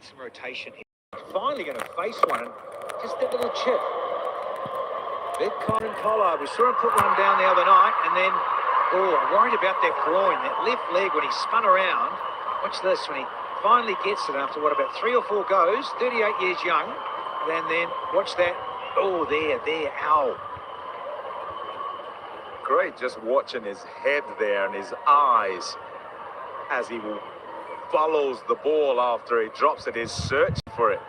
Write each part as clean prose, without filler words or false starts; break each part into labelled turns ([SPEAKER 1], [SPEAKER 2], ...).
[SPEAKER 1] Some rotation here. Finally going to face one, and just that little chip. Big Kyron Pollard. We saw him put one down the other night, and then, I'm worried about that groin, that left leg when he spun around. Watch this, when he finally gets it after, what, about 3 or 4 goes, 38 years young. And then, watch that. Oh, there, ow.
[SPEAKER 2] Great, just watching his head there and his eyes as he follows the ball after he drops it. He's searching for it.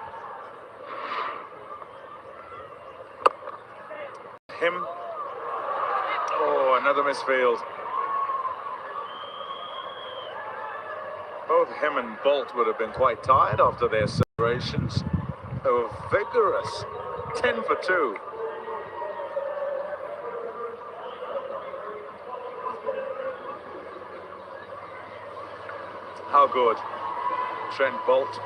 [SPEAKER 2] Oh, another misfield. Both him and Bolt would have been quite tired after their celebrations. They were vigorous. 10 for 2. How good. Trent Bolt.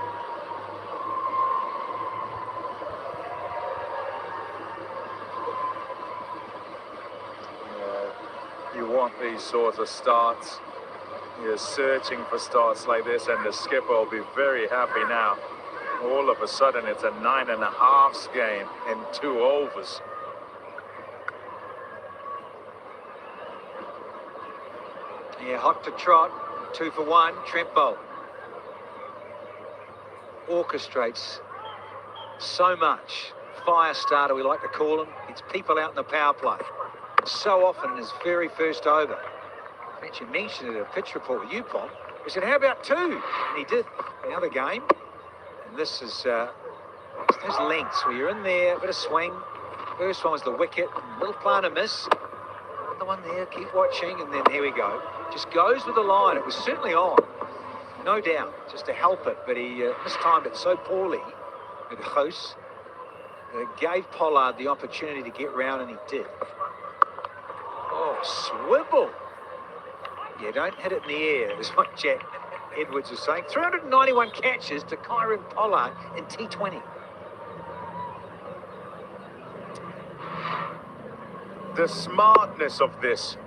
[SPEAKER 2] You want these sorts of starts. You're searching for starts like this, and the skipper will be very happy now. All of a sudden, it's a 9.5 game in 2 overs.
[SPEAKER 1] Yeah, hot to trot. 2 for 1, Trent Bolt. Orchestrates so much. Fire starter, we like to call him. It's people out in the power play. So often in his very first over. I think you mentioned it at a pitch report with you, Pom. We said, how about 2? And he did the other game. And this is those lengths where you're in there, a bit of swing. First one was the wicket, little planter miss. The one there, keep watching, and then here we go. Just goes with the line. It was certainly on, no doubt, just to help it, but he mistimed it so poorly. The host gave Pollard the opportunity to get round, and he did. Oh, swivel. Yeah, don't hit it in the air. That's what Jack Edwards was saying. 391 catches to Kyron Pollard in T20.
[SPEAKER 2] The smartness of this.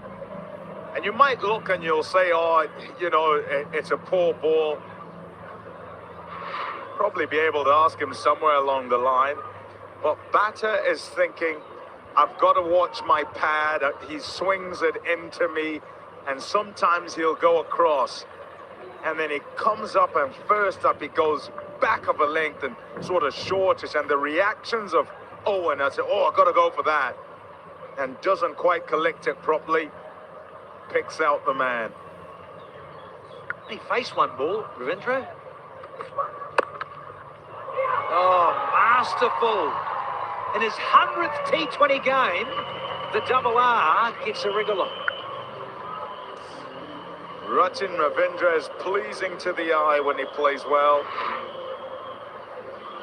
[SPEAKER 2] And you might look and you'll say, oh, you know, it's a poor ball. Probably be able to ask him somewhere along the line. But batter is thinking, I've got to watch my pad. He swings it into me, and sometimes he'll go across. And then he comes up, and first up he goes back of a length and sort of shortish. And the reactions of Owen, I say, oh, I've got to go for that. And doesn't quite collect it properly. Picks out the man.
[SPEAKER 1] He faced one ball, Ravindra. Oh, masterful. In his 100th T20 game, the double R gets a wriggle on.
[SPEAKER 2] Rachin Ravindra is pleasing to the eye when he plays well.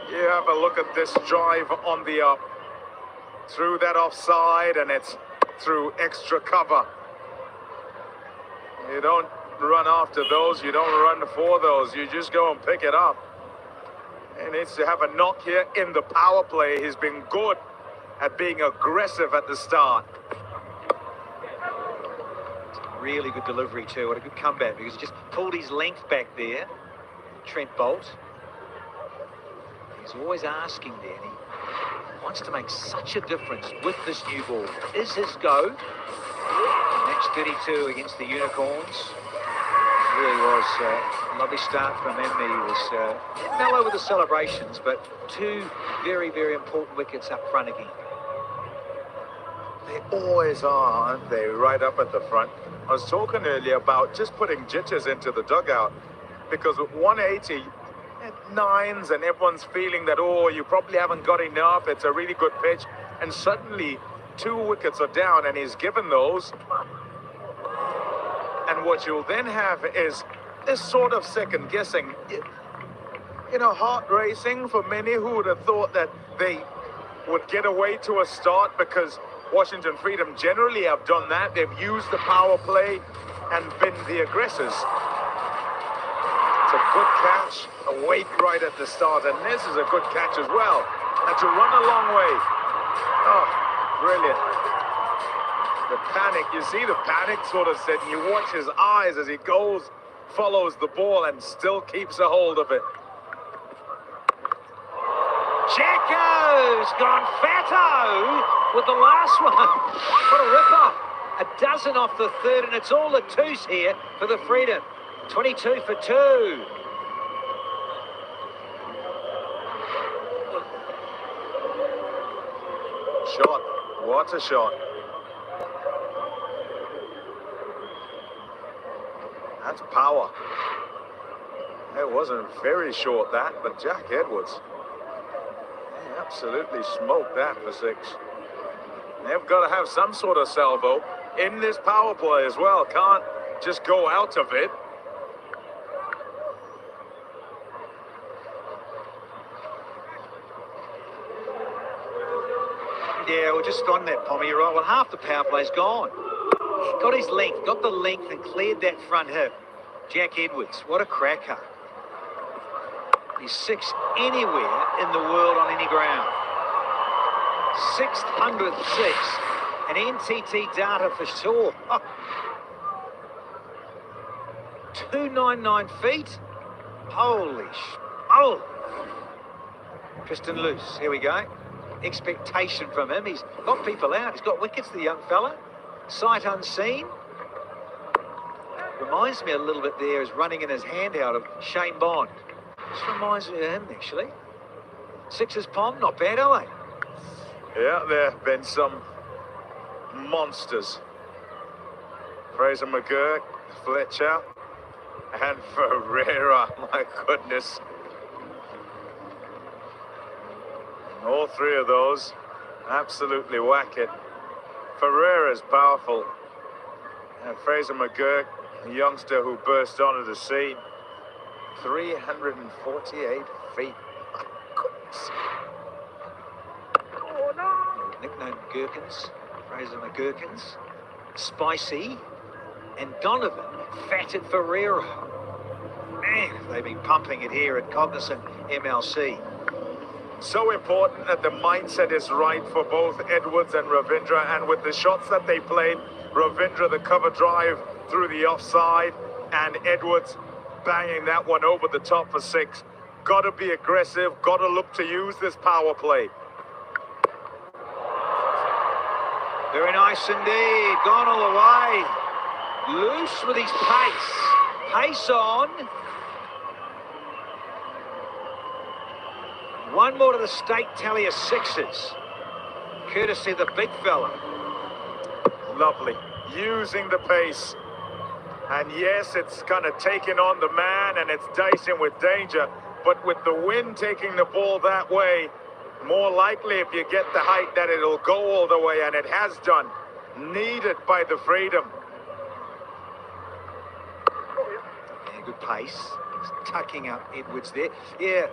[SPEAKER 2] You have a look at this drive on the up. Through that offside, and it's through extra cover. You don't run after those, you don't run for those, you just go and pick it up. He needs to have a knock here in the power play. He's been good at being aggressive at the start.
[SPEAKER 1] Really good delivery too. What a good comeback, because he just pulled his length back there. Trent Bolt. He's always asking there, and he wants to make such a difference with this new ball. Is his go. Match 32 against the Unicorns. Really was a lovely start from him. He was well over the celebrations, but 2 very, very important wickets up front again.
[SPEAKER 2] They always are, aren't they, right up at the front. I was talking earlier about just putting jitters into the dugout, because with 180 at 9s and everyone's feeling that, oh, you probably haven't got enough, it's a really good pitch, and suddenly 2 wickets are down and he's given those. And what you'll then have is this sort of second guessing, you know, heart racing for many who would have thought that they would get away to a start, because Washington Freedom generally have done that. They've used the power play and been the aggressors. It's a good catch, a wait right at the start, and this is a good catch as well. And to run a long way. Oh, brilliant. The panic, you see the panic sort of set, and you watch his eyes as he goes, follows the ball, and still keeps a hold of it.
[SPEAKER 1] Jacko's gone fatto with the last one. What a rip-off. A dozen off the third, and it's all the twos here for the Freedom. 22 for 2.
[SPEAKER 2] Shot. What a shot. That's power. It wasn't very short, that, but Jack Edwards, he absolutely smoked that for 6. They've got to have some sort of salvo in this power play as well. Can't just go out of it.
[SPEAKER 1] Yeah, we're just on that, Pommy. You're right. Well, half the power play's gone. Got his length, got the length and cleared that front hip. Jack Edwards, what a cracker. He's 6 anywhere in the world on any ground. 606. An NTT data for sure. 299 feet. Holy oh. Tristan Luce, here we go. Expectation from him. He's got people out. He's got wickets, the young fella. Sight unseen. Reminds me a little bit there, is running in his hand out of Shane Bond. Just reminds me of him, actually. 6's Pom, not bad, are they?
[SPEAKER 2] Yeah, there have been some monsters. Fraser McGurk, Fletcher, and Ferreira, my goodness. All 3 of those absolutely whack it. Ferreira's powerful. And Fraser McGurk, a youngster who burst onto the scene. 348 feet. My goodness.
[SPEAKER 1] Oh, no. Nicknamed Gherkins, Fraser McGurkins, Spicy, and Donovan, Fatted Ferreira. Man, have they been pumping it here at Cognizant MLC.
[SPEAKER 2] So important that the mindset is right for both Edwards and Ravindra, and with the shots that they played, Ravindra the cover drive through the offside, and Edwards banging that one over the top for 6. Got to be aggressive, got to look to use this power play.
[SPEAKER 1] Very nice indeed, gone all the way. Loose with his pace. Pace on. One more to the state tally of 6s. Courtesy of the big fella.
[SPEAKER 2] Lovely. Using the pace. And yes, it's kind of taking on the man and it's dicing with danger. But with the wind taking the ball that way, more likely if you get the height that it'll go all the way, and it has done. Needed by the Freedom.
[SPEAKER 1] Yeah, good pace. He's tucking up Edwards there. Yeah.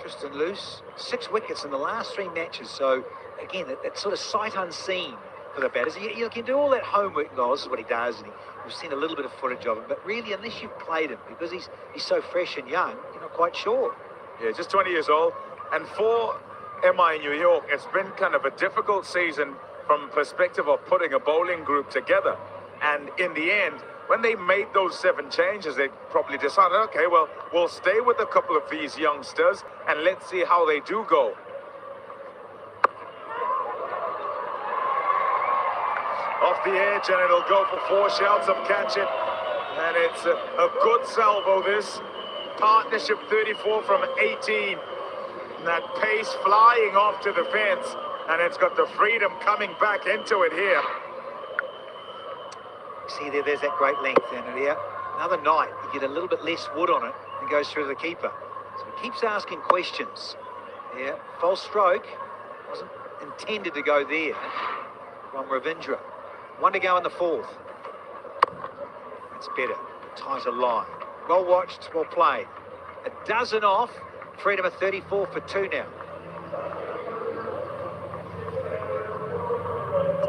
[SPEAKER 1] Tristan Luce, 6 wickets in the last 3 matches. So, again, that sort of sight unseen for the batters. You can do all that homework, guys, is what he does, and we've seen a little bit of footage of him. But really, unless you've played him, because he's so fresh and young, you're not quite sure.
[SPEAKER 2] Yeah, just 20 years old. And for MI New York, it's been kind of a difficult season from perspective of putting a bowling group together. And in the end, when they made those 7 changes, they probably decided, okay, well, we'll stay with a couple of these youngsters and let's see how they do go. Off the edge, and it'll go for 4 shouts of catch it. And it's a good salvo, this. Partnership 34 from 18. And that pace flying off to the fence. And it's got the Freedom coming back into it here.
[SPEAKER 1] See there's that great length in it here. Another night, you get a little bit less wood on it and goes through the keeper. So he keeps asking questions. Yeah, false stroke. Wasn't intended to go there from Ravindra. 1 to go in the 4th. That's better. Tighter line. Well watched, well played. A dozen off. Freedom of 34 for 2 now.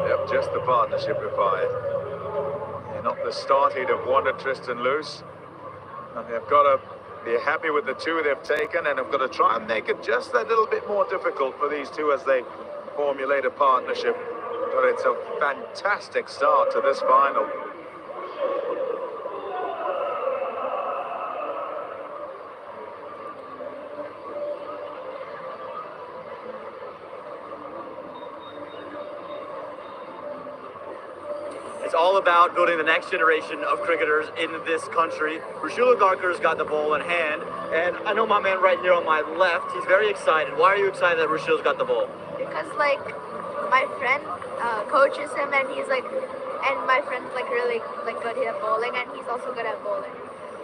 [SPEAKER 2] Yep, just the partnership required. Not the start he'd have wanted, Tristan Luce. And they've got to be happy with the 2 they've taken, and have got to try and make it just a little bit more difficult for these 2 as they formulate a partnership. But it's a fantastic start to this final.
[SPEAKER 3] It's all about building the next generation of cricketers in this country. Rushil Garkar's got the ball in hand, and I know my man right here on my left, he's very excited. Why are you excited that Rushil's got the ball?
[SPEAKER 4] Because like my friend coaches him, and he's like, and my friend's like really like good at bowling, and he's also good at bowling.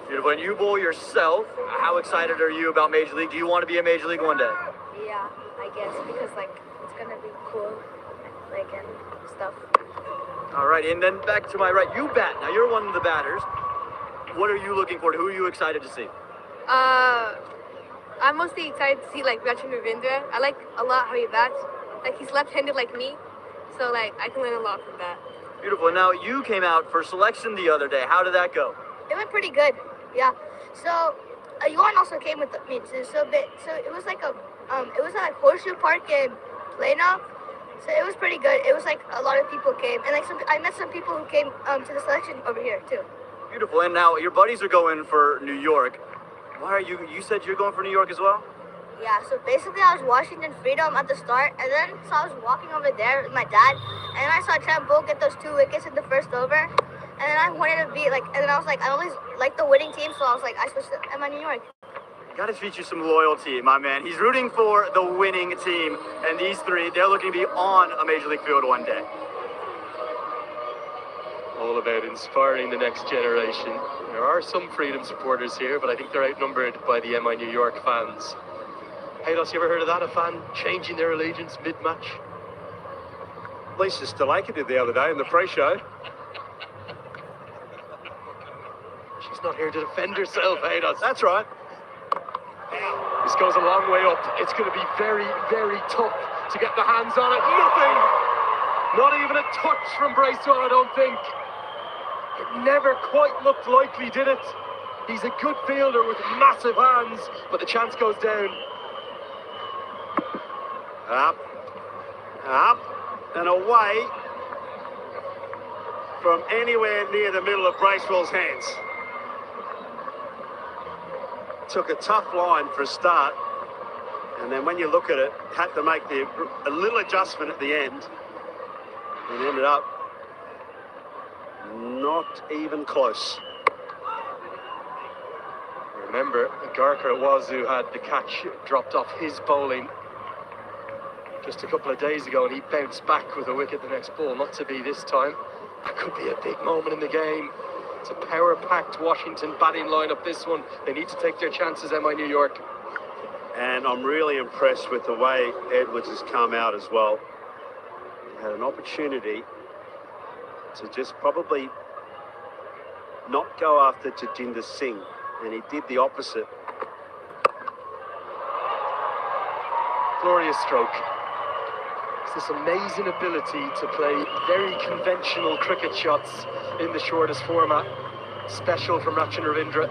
[SPEAKER 3] Beautiful. And you bowl yourself. How excited are you about Major League? Do you want to be a Major League one day?
[SPEAKER 4] Yeah, I guess, because like it's gonna be cool, like, and stuff.
[SPEAKER 3] All right, and then back to my right, you bat. Now you're one of the batters. What are you looking for? Who are you excited to see?
[SPEAKER 4] I'm mostly excited to see like Ravindra. I like a lot how he bats. Like he's left-handed like me, so like I can learn a lot from that.
[SPEAKER 3] Beautiful. Now you came out for selection the other day. How did that go?
[SPEAKER 4] It went pretty good. Yeah. So Yuan also came with me too. So it was like it was at Horseshoe Park in Plano. So it was pretty good. It was like a lot of people came, and like I met some people who came to the selection over here too.
[SPEAKER 3] Beautiful. And now your buddies are going for New York. Why are you? You said you're going for New York as well?
[SPEAKER 4] Yeah. So basically, I was Washington Freedom at the start, and then so I was walking over there with my dad, and I saw Trent Bull get those 2 wickets in the first over, and then I wanted to be like, and then I was like, I always like the winning team, so I was like, I switched to MI New York.
[SPEAKER 3] Got to treat you some loyalty, my man. He's rooting for the winning team, and these three, they're looking to be on a Major League field one day.
[SPEAKER 5] All about inspiring the next generation. There are some Freedom supporters here, but I think they're outnumbered by the MI New York fans. Hey, Dos, you ever heard of that? A fan changing their allegiance mid-match?
[SPEAKER 6] Lisa Stalaka did the other day in the pre-show.
[SPEAKER 5] She's not here to defend herself, hey, Dos?
[SPEAKER 6] That's right.
[SPEAKER 5] This goes a long way up. It's going to be very, very tough to get the hands on it. Nothing! Not even a touch from Bracewell, I don't think. It never quite looked likely, did it? He's a good fielder with massive hands, but the chance goes down.
[SPEAKER 6] Up, and away from anywhere near the middle of Bracewell's hands. Took a tough line for a start, and then when you look at it, had to make a little adjustment at the end, and ended up not even close.
[SPEAKER 5] Remember, Garker it was who had the catch dropped off his bowling just a couple of days ago, and he bounced back with a wicket the next ball. Not to be this time. That could be a big moment in the game. It's a power-packed Washington batting lineup, this one. They need to take their chances, MI New York.
[SPEAKER 6] And I'm really impressed with the way Edwards has come out as well. He had an opportunity to just probably not go after Jajinder Singh, and he did the opposite.
[SPEAKER 5] Glorious stroke. It's this amazing ability to play very conventional cricket shots in the shortest format. Special from Ravindra.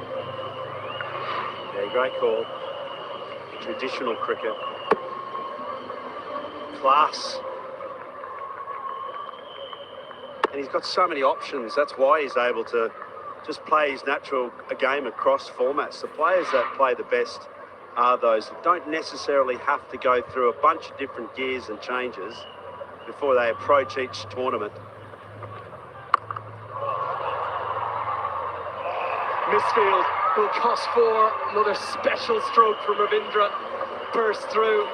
[SPEAKER 6] Yeah, great call. Traditional cricket. Class. And he's got so many options. That's why he's able to just play his natural game across formats. The players that play the best are those that don't necessarily have to go through a bunch of different gears and changes before they approach each tournament.
[SPEAKER 5] Misfield will cost 4. Another special stroke from Ravindra. Burst through.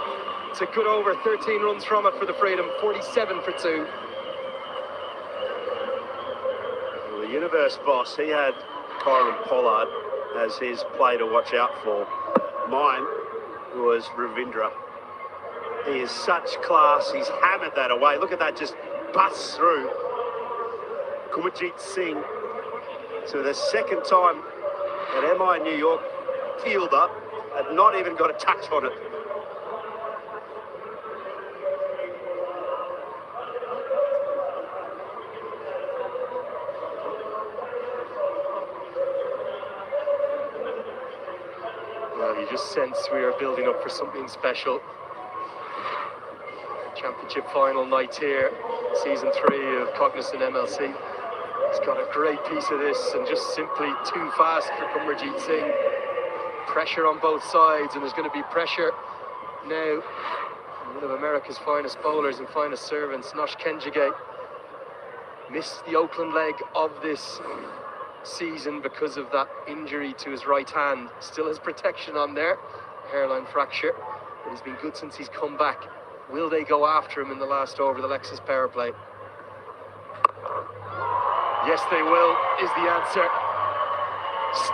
[SPEAKER 5] It's a good over. 13 runs from it for the Freedom. 47 for 2.
[SPEAKER 6] Well, the Universe boss, he had Kyron Pollard as his play to watch out for. Mine was Ravindra. He is such class. He's hammered that away. Look at that, just busts through. Kumajit Singh. So the second time that MI New York fielder had not even got a touch on it.
[SPEAKER 5] Well, you just sense we are building up for something special. Championship final night here, season 3 of Cognizant MLC. He's got a great piece of this and just simply too fast for Kumajit Singh. Pressure on both sides, and there's going to be pressure now. One of America's finest bowlers and finest servants, Nosh Kenjigay. missed the Oakland leg of this season because of that injury to his right hand. Still has protection on there, hairline fracture, but he's been good since he's come back. Will they go after him in the last over the Lexus power play? Yes, they will, is the answer.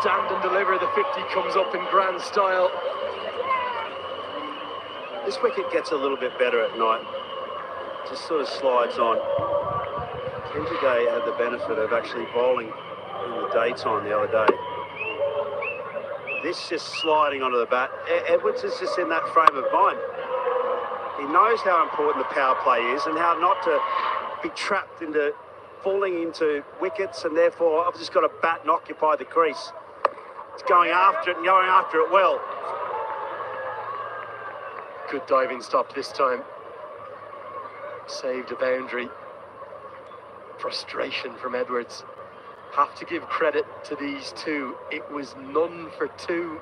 [SPEAKER 5] Stand and deliver. The 50 comes up in grand style.
[SPEAKER 6] This wicket gets a little bit better at night. Just sort of slides on. Kenjigay had the benefit of actually bowling in the daytime the other day. This just sliding onto the bat. Edwards is just in that frame of mind. He knows how important the power play is and how not to be trapped into falling into wickets, and therefore I've just got to bat and occupy the crease. It's going after it and going after it well.
[SPEAKER 5] Good diving stop this time. Saved a boundary. Frustration from Edwards. Have to give credit to these two. It was none for two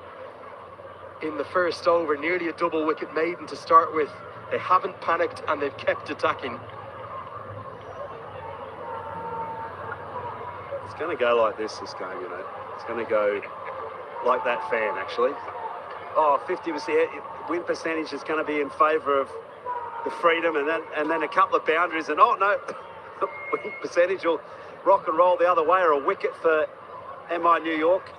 [SPEAKER 5] in the first over. Nearly a double wicket maiden to start with. They haven't panicked and they've kept attacking.
[SPEAKER 6] It's going to go like this game, you know. It's going to go like that fan, actually. Oh, 50 was the win percentage is going to be in favour of the Freedom, and then a couple of boundaries, and oh no, the win percentage will rock and roll the other way, or a wicket for MI New York.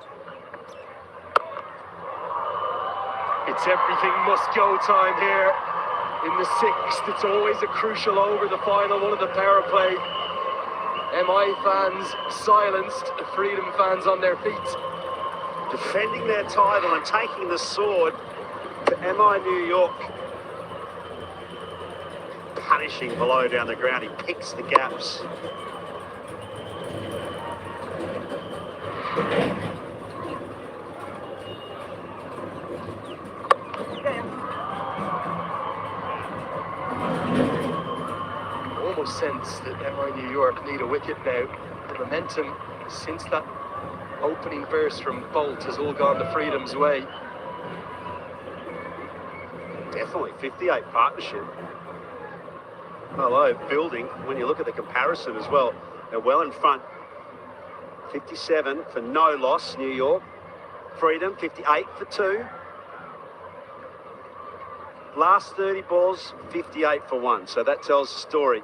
[SPEAKER 5] It's everything must go time here. In the sixth, it's always a crucial over, the final one of the power play. MI fans silenced, Freedom fans on their feet.
[SPEAKER 6] Defending their title and taking the sword to MI New York. Punishing below down the ground, he picks the gaps.
[SPEAKER 5] Almost sense that MI New York need a wicket now. The momentum since that opening burst from Bolt has all gone the Freedom's way.
[SPEAKER 6] Definitely 58 partnership. Hello, building. When you look at the comparison as well, they're well in front. 57 for no loss, New York. Freedom, 58 for 2. Last 30 balls, 58 for 1. So that tells the story.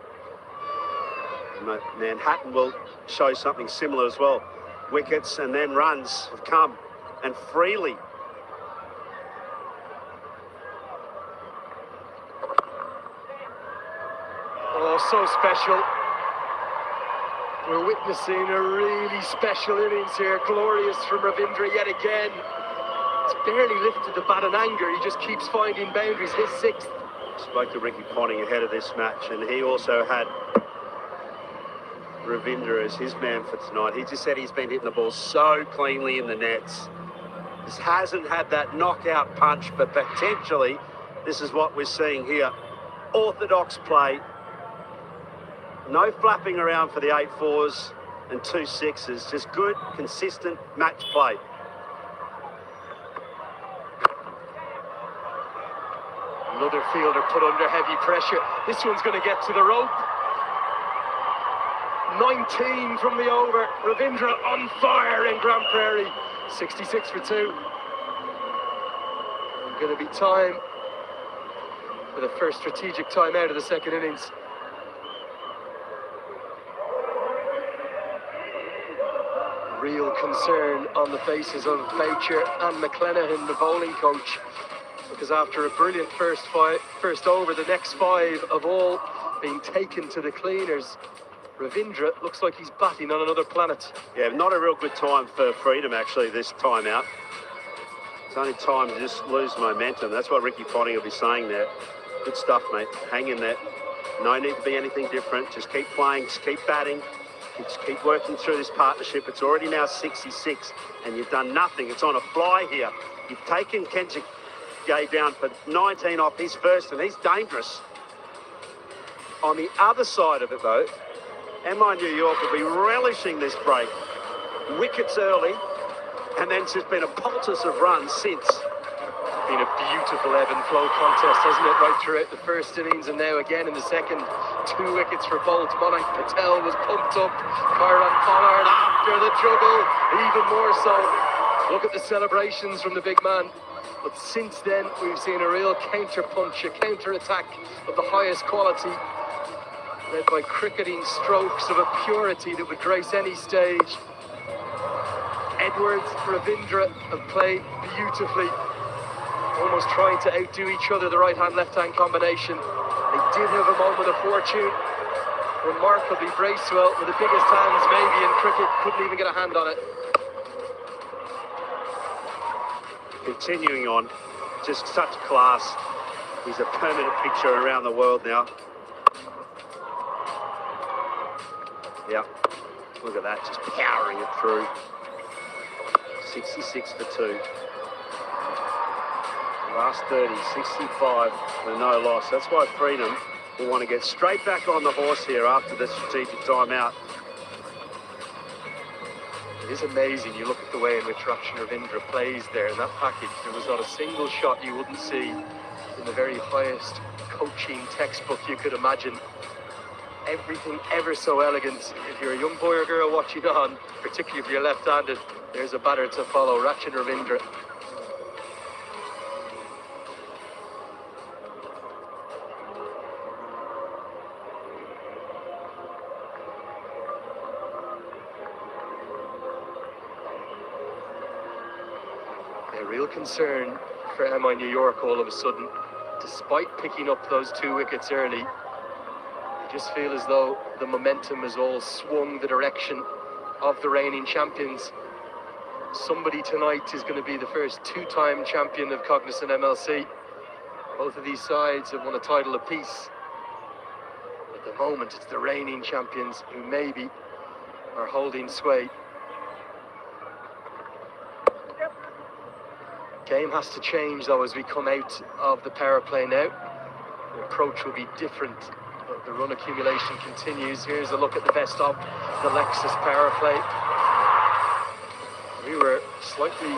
[SPEAKER 6] Manhattan will show something similar as well. Wickets and then runs have come, and freely.
[SPEAKER 5] Oh, so special. We're witnessing a really special innings here. Glorious from Ravindra yet again. It's barely lifted the bat in anger. He just keeps finding boundaries. His sixth.
[SPEAKER 6] Spoke to Ricky Ponting ahead of this match, and he also had Ravindra as his man for tonight. He just said he's been hitting the ball so cleanly in the nets. This hasn't had that knockout punch, but potentially this is what we're seeing here. Orthodox play. No flapping around for the 8-4s and 2 6s. Just good, consistent match play.
[SPEAKER 5] Another fielder put under heavy pressure. This one's going to get to the rope. 19 from the over. Ravindra on fire in Grand Prairie. 66 for 2. Going to be time for the first strategic time out of the second innings. Real concern on the faces of Boucher and McLenaghan, the bowling coach, because after a brilliant first over, the next 5 of all being taken to the cleaners, Ravindra looks like he's batting on another planet.
[SPEAKER 6] Yeah, not a real good time for Freedom actually this time out. It's only time to just lose momentum. That's what Ricky Ponting will be saying there. Good stuff, mate. Hang in there. No need to be anything different. Just keep playing, just keep batting. Just keep working through this partnership. It's already now 66, and you've done nothing. It's on a fly here. You've taken Kenjigay down for 19 off his first, and he's dangerous. On the other side of it, though, MI New York will be relishing this break. Wickets early, and then it's just been a poultice of runs since.
[SPEAKER 5] Been a beautiful ebb and flow contest, hasn't it, right throughout the first innings and now again in the second. 2 wickets for both. Monank Patel was pumped up. Kyron Pollard after the juggle, even more so. Look at the celebrations from the big man. But since then, we've seen a real counter-punch, a counter-attack of the highest quality, led by cricketing strokes of a purity that would grace any stage. Edwards, Ravindra have played beautifully, almost trying to outdo each other, the right-hand, left-hand combination. They did have a moment of fortune. Remarkably Bracewell, with the biggest hands maybe in cricket, couldn't even get a hand on it.
[SPEAKER 6] Continuing on, just such class. He's a permanent picture around the world now. Yeah, look at that, just powering it through. 66 for 2. Last 30, 65 for no loss. That's why Freedom will want to get straight back on the horse here after the strategic timeout.
[SPEAKER 5] It is amazing. You look at the way in which Rachin Ravindra plays there in that package. There was not a single shot you wouldn't see in the very highest coaching textbook you could imagine. Everything ever so elegant. If you're a young boy or girl watching on, particularly if you're left-handed, there's a batter to follow. Rachin Ravindra. A real concern for MI New York all of a sudden, despite picking up those 2 wickets early. I just feel as though the momentum has all swung the direction of the reigning champions. Somebody tonight is going to be the first 2-time champion of Cognizant MLC. Both of these sides have won a title apiece. At the moment, it's the reigning champions who maybe are holding sway. Game has to change though as we come out of the power play now. The approach will be different. But the run accumulation continues. Here's a look at the best of the Lexus power play. We were slightly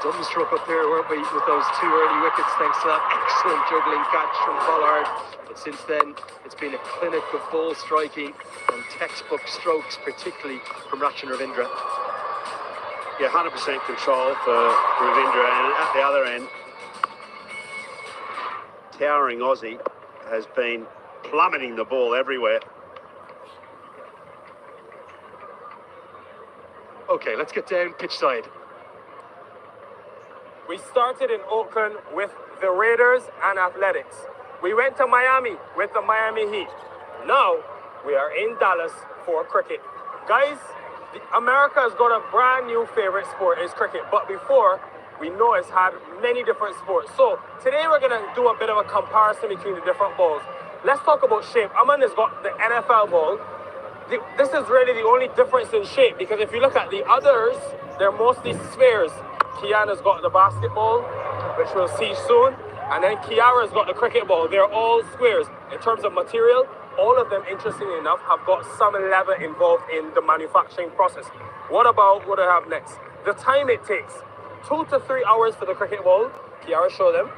[SPEAKER 5] dumbstruck up there, weren't we, with those 2 early wickets thanks to that excellent juggling catch from Pollard. But since then, it's been a clinic of ball striking and textbook strokes, particularly from Rachin Ravindra.
[SPEAKER 6] Yeah, 100% control for Ravindra, and at the other end, towering Aussie has been plummeting the ball everywhere.
[SPEAKER 5] Okay, let's get down pitch side.
[SPEAKER 7] We started in Oakland with the Raiders and Athletics. We went to Miami with the Miami Heat. Now we are in Dallas for cricket. Guys, America has got a brand new favorite sport, is cricket. But before, we know it's had many different sports. So today we're gonna do a bit of a comparison between the different balls. Let's talk about shape. Aman has got the NFL ball. This is really the only difference in shape, because if you look at the others, they're mostly spheres. Kiana's got the basketball, which we'll see soon. And then Kiara's got the cricket ball. They're all squares. In terms of material, all of them, interestingly enough, have got some leather involved in the manufacturing process. What about what I have next? The time it takes. 2 to 3 hours for the cricket ball. Kiara, show them.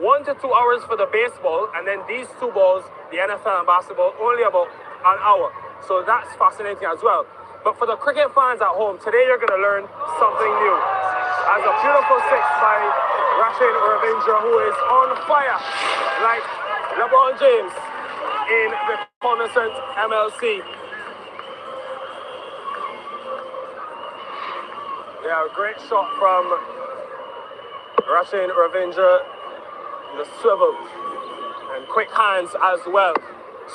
[SPEAKER 7] 1 to 2 hours for the baseball. And then these 2 balls, the NFL and basketball, only about an hour. So that's fascinating as well. But for the cricket fans at home, today you're going to learn something new. As a beautiful 6 by Rachin Ravindra, who is on fire like LeBron James in the Cognizant MLC. Yeah, great shot from Rachin Ravindra. The swivel and quick hands as well.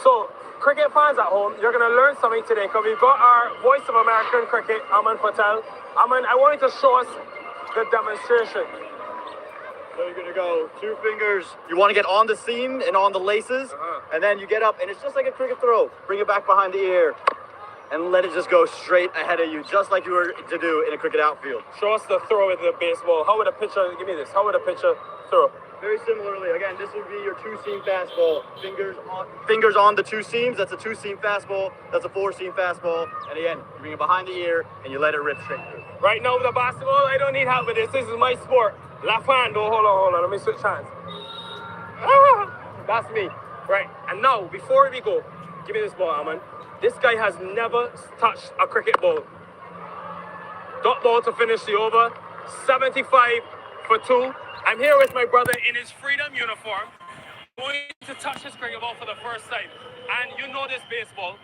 [SPEAKER 7] So, cricket fans at home, you're going to learn something today, because we've got our voice of American cricket, Aman Patel. Aman, I want you to show us the demonstration.
[SPEAKER 3] So you're gonna go 2 fingers. You want to get on the seam and on the laces, and then you get up, and it's just like a cricket throw. Bring it back behind the ear, and let it just go straight ahead of you, just like you were to do in a cricket outfield.
[SPEAKER 7] Show us the throw with the baseball. How would a pitcher, give me this, how would a pitcher throw?
[SPEAKER 3] Very similarly, again, this would be your 2-seam fastball. Fingers on the 2 seams. That's a 2-seam fastball. That's a 4-seam fastball. And again, you bring it behind the ear and you let it rip straight through.
[SPEAKER 7] Right now with the basketball, I don't need help with this. This is my sport. Left hand. Oh, hold on. Let me switch hands. Ah, that's me. Right, and now, before we go, give me this ball, Aman. This guy has never touched a cricket ball. Dot ball to finish the over. 75 for 2. I'm here with my brother in his freedom uniform, going to touch his cricket ball for the first time. And you know this baseball.